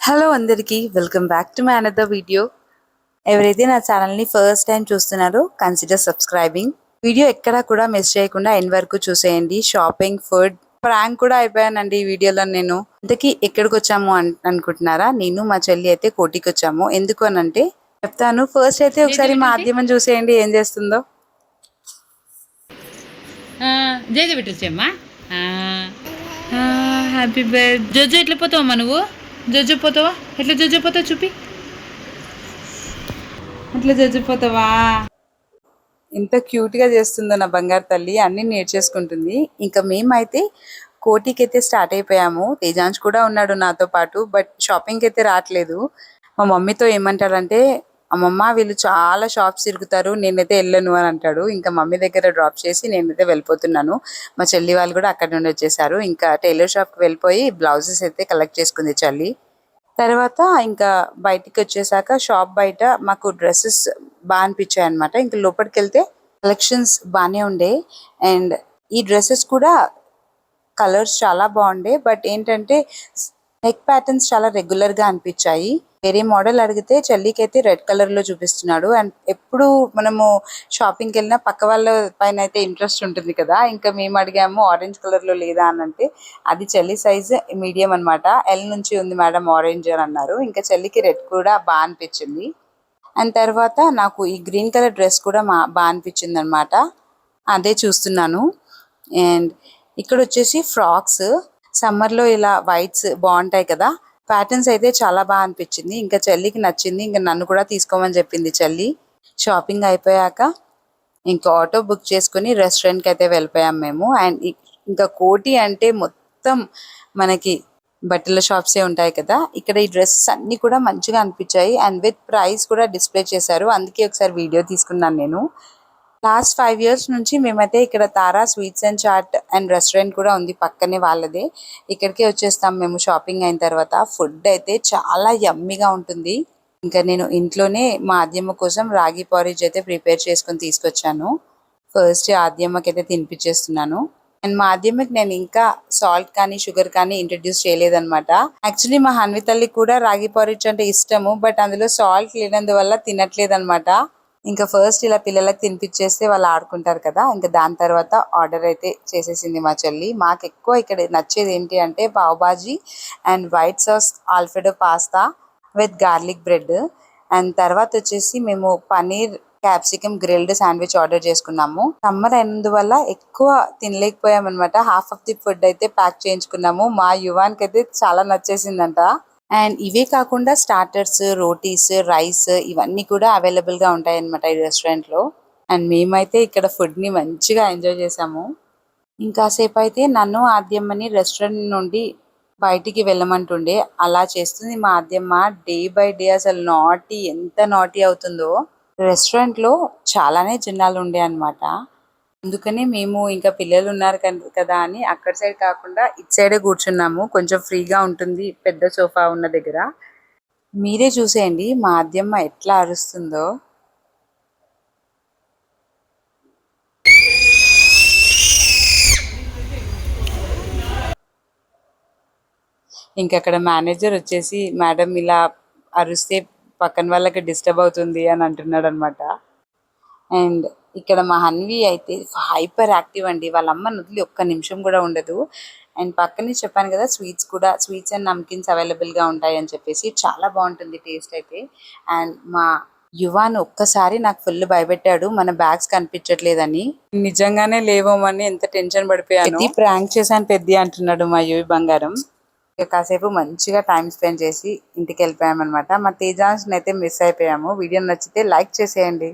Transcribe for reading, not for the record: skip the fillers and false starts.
Hello అందరికీ welcome back to my another video. ఎవరైతే నా ఛానల్ని ఫస్ట్ టైం చూస్తున్నారో కన్సిడర్ సబ్స్క్రైబింగ్. వీడియో ఎక్కడా కూడా మిస్ చేయకుండా ఎండ్ వరకు చూసేయండి. షాపింగ్, ఫుడ్, ప్రాంక్ కూడా అయిపోయానండి ఈ వీడియోలో. నేను ఇంతకీ ఎక్కడికి వచ్చాము అనుకుంటున్నారా? నేను మా చెల్లి అయితే కోటికి వచ్చాము. ఎందుకు అనంటే చెప్తాను. ఫస్ట్ అయితే ఒకసారి మా ఆద్యమని చూసేయండి ఏం చేస్తుందో. జైజ పెట్టొచ్చమ్మా. Happy birth. జోజో ఎట్లా పోతావమ్మా నువ్వు? జోజో పోతావా? ఎట్లా జోజో పోతావు చూపి. అట్లా జోజో పోతావా? ఎంత క్యూట్గా చేస్తుందో నా బంగారు తల్లి. అన్నీ నేర్చేసుకుంటుంది. ఇంకా మేమైతే కోటికి అయితే స్టార్ట్ అయిపోయాము. తేజాంశ్ కూడా ఉన్నాడు నాతో పాటు. బట్ షాపింగ్కి అయితే రావట్లేదు. మా మమ్మీతో ఏమంటాడంటే, అమ్మమ్మ వీళ్ళు చాలా షాప్స్ తిరుగుతారు, నేనైతే వెళ్ళను అని అంటాడు. ఇంకా మమ్మీ దగ్గర డ్రాప్ చేసి నేనైతే వెళ్ళిపోతున్నాను. మా చెల్లి వాళ్ళు కూడా అక్కడ నుండి వచ్చేసారు. ఇంకా టైలర్ షాప్కి వెళ్ళిపోయి బ్లౌజెస్ అయితే కలెక్ట్ చేసుకుంది చెల్లి. తర్వాత ఇంకా బయటికి వచ్చేసాక షాప్ బయట మాకు డ్రెస్సెస్ బాగా అనిపించాయి అనమాట. ఇంకా లోపలికి వెళ్తే కలెక్షన్స్ బాగానే ఉండే. అండ్ ఈ డ్రెస్సెస్ కూడా కలర్స్ చాలా బాగుండే. బట్ ఏంటంటే నెక్ ప్యాటర్న్స్ చాలా రెగ్యులర్గా అనిపించాయి. వేరే మోడల్ అడిగితే చెల్లికి అయితే రెడ్ కలర్లో చూపిస్తున్నాడు. అండ్ ఎప్పుడు మనము షాపింగ్కి వెళ్ళినా పక్క వాళ్ళ పైన అయితే ఇంట్రెస్ట్ ఉంటుంది కదా. ఇంకా మేము అడిగాము ఆరెంజ్ కలర్లో లేదా అని అంటే, అది చెల్లి సైజ్ మీడియం అనమాట. ఎల్ నుంచి ఉంది మేడం ఆరెంజ్ అని అన్నారు. ఇంకా చెల్లికి రెడ్ కూడా బాగా అనిపించింది. అండ్ తర్వాత నాకు ఈ గ్రీన్ కలర్ డ్రెస్ కూడా బాగా అనిపించింది అనమాట. అదే చూస్తున్నాను. అండ్ ఇక్కడ వచ్చేసి ఫ్రాక్స్, సమ్మర్లో ఇలా వైట్స్ బాగుంటాయి కదా. ప్యాటర్న్స్ అయితే చాలా బాగా అనిపించింది. ఇంకా చెల్లికి నచ్చింది. ఇంకా నన్ను కూడా తీసుకోమని చెప్పింది చెల్లి. షాపింగ్ అయిపోయాక ఇంకా ఆటో బుక్ చేసుకుని రెస్టారెంట్కి అయితే వెళ్ళిపోయాం మేము. అండ్ ఇంకా కోటి అంటే మొత్తం మనకి బట్టల షాప్సే ఉంటాయి కదా. ఇక్కడ ఈ డ్రెస్సెస్ అన్నీ కూడా మంచిగా అనిపించాయి. అండ్ విత్ ప్రైస్ కూడా డిస్ప్లే చేశారు. అందుకే ఒకసారి వీడియో తీసుకున్నాను నేను. లాస్ట్ 5 years నుంచి మేమైతే ఇక్కడ Tara sweets and chaat and restaurant కూడా ఉంది పక్కనే వాళ్ళదే. ఇక్కడికే వచ్చేస్తాం మేము షాపింగ్ అయిన తర్వాత. ఫుడ్ అయితే చాలా యమ్మీగా ఉంటుంది. ఇంకా నేను ఇంట్లోనే మా ఆద్యమ్మ కోసం రాగి పారిజ్ అయితే ప్రిపేర్ చేసుకొని తీసుకొచ్చాను. ఫస్ట్ ఆద్యమ్మకి అయితే తినిపించేస్తున్నాను. అండ్ మా ఆద్యమ్మకి నేను ఇంకా సాల్ట్ కానీ షుగర్ కానీ ఇంట్రడ్యూస్ చేయలేదన్నమాట. యాక్చువల్లీ మా హన్వి తల్లికి కూడా రాగి పారిజ్ అంటే ఇష్టము. బట్ అందులో సాల్ట్ లేనందువల్ల తినట్లేదన్నమాట. ఇంకా ఫస్ట్ ఇలా పిల్లలకు తినిపించేస్తే వాళ్ళు ఆడుకుంటారు కదా. ఇంకా దాని తర్వాత ఆర్డర్ అయితే చేసేసింది మా చెల్లి. మాకు ఎక్కువ ఇక్కడ నచ్చేది ఏంటి అంటే pav bhaji and white sauce alfredo pasta with garlic bread. And తర్వాత వచ్చేసి మేము paneer capsicum grilled sandwich order చేసుకున్నాము. సమ్మర్ అయినందువల్ల ఎక్కువ తినలేకపోయాం అనమాట. హాఫ్ ఆఫ్ ది ఫుడ్ అయితే ప్యాక్ చేయించుకున్నాము. మా యువానికి అయితే చాలా నచ్చేసిందంట. అండ్ ఇవే కాకుండా స్టార్టర్స్, రోటీస్, రైస్ ఇవన్నీ కూడా అవైలబుల్గా ఉంటాయి అన్నమాట ఈ రెస్టారెంట్లో. అండ్ మేమైతే ఇక్కడ ఫుడ్ని మంచిగా ఎంజాయ్ చేసాము. ఇంకాసేపు అయితే నన్ను ఆద్యమ్మని రెస్టారెంట్ నుండి బయటికి వెళ్ళమంటుండే. అలా చేస్తుంది మా ఆద్యమ్మ. డే బై డే అసలు ఎంత నాటీ అవుతుందో. రెస్టారెంట్లో చాలానే జనాలు ఉండే అనమాట. అందుకని మేము ఇంకా పిల్లలు ఉన్నారు కదా అని అక్కడ సైడ్ కాకుండా ఇటు సైడే కూర్చున్నాము. కొంచెం ఫ్రీగా ఉంటుంది పెద్ద సోఫా ఉన్న దగ్గర. మీరే చూసేయండి మా ఆద్యమ్మ ఎట్లా అరుస్తుందో. ఇంకక్కడ మేనేజర్ వచ్చేసి మేడం ఇలా అరుస్తే పక్కన వాళ్ళకి డిస్టర్బ్ అవుతుంది అని అంటున్నాడు అనమాట. అండ్ ఇక్కడ మా హన్వి అయితే హైపర్ యాక్టివ్ అండి. వాళ్ళ అమ్మని వదిలి ఒక్క నిమిషం కూడా ఉండదు. అండ్ పక్కనే చెప్పాను కదా స్వీట్స్ అండ్ నమ్కిన్స్ అవైలబుల్గా ఉంటాయి అని చెప్పేసి. చాలా బాగుంటుంది టేస్ట్ అయితే. అండ్ మా యువాన్ ఒక్కసారి నాకు ఫుల్ భయపెట్టాడు మన బ్యాగ్స్ కనిపించట్లేదని. నిజంగానే లేవోమని ఎంత టెన్షన్ పడిపోయాను. ప్రాంక్ చేశాను పెద్ద అంటున్నాడు మా యువి బంగారం. కాసేపు మంచిగా టైం స్పెండ్ చేసి ఇంటికి వెళ్ళిపోయామన్నమాట. మా తేజాన్స్ని అయితే మిస్ అయిపోయాము. వీడియో నచ్చితే లైక్ చేసేయండి.